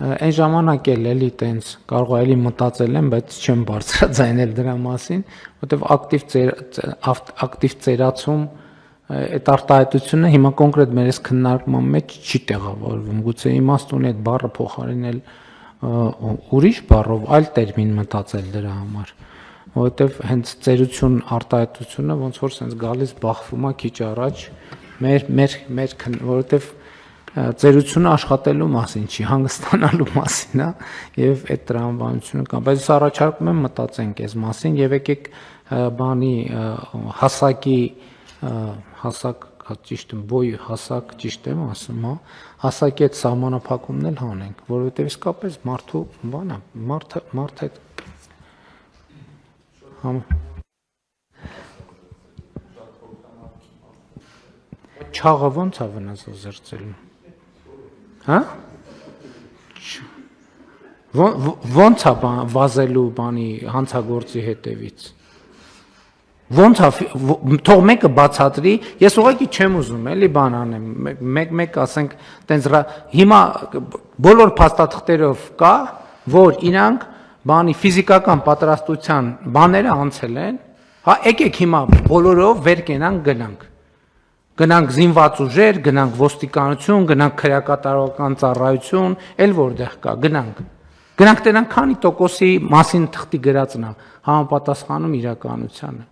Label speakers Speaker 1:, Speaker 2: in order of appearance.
Speaker 1: Այն ժամանակ էլի տենց կարող էլի մտածել եմ, բայց չեմ բարձրաձայնել դրա մասին, որտեվ ակտիվ ծերացում այդ արտահայտությունը հիմա կոնկրետ մեր այս քննարկման մեջ չի տեղավորվում, գուցե իմաստ ունի այդ բառը փոխարինել ուրիշ բառով, այլ տերմին մտածել դրա համար, որովհետև հենց ծերություն արտահայտությունը ոնց որ sense գալիս բախվում է քիչ առաջ մեր որովհետև ծերությունը աշխատելու մասին չի, հանգստանալու մասին է եւ այդ տրամաբանությունը կա, բայց առաջարկում եմ մտածենք այս մասին եւ եկեք բանի հասակ ճիշտ եմ, բոյ հասակ ճիշտ եմ ասում, հա, հասակի այդ սահմանափակումն էլ հանենք, որովհետեւ իսկապես մարդու բանա, մարդը չաղը ո՞նց է վնասազերծելու։ Հա? Ոնց է վազելու բանի հանցագործի հետևից։ Ոնց է թող մեկը բացատրի, ես ուղղակի չեմ ուզում էլի բան անեմ, մեկ ասենք տենց հիմա բոլոր փաստաթղթերով կա, որ իրանք բանի ֆիզիկական պատրաստության բաները անցել են, հա եկեք հիմա բոլորով վեր կենանք գնանք զինված ուժեր, գնանք ոստիկանություն, գնանք քրեակատարողական ծառայություն, էլ որտեղ կա, գնանք տենանք քանի տոկոսի մասին թղթի գրածն է համապատասխանում իրականությանը։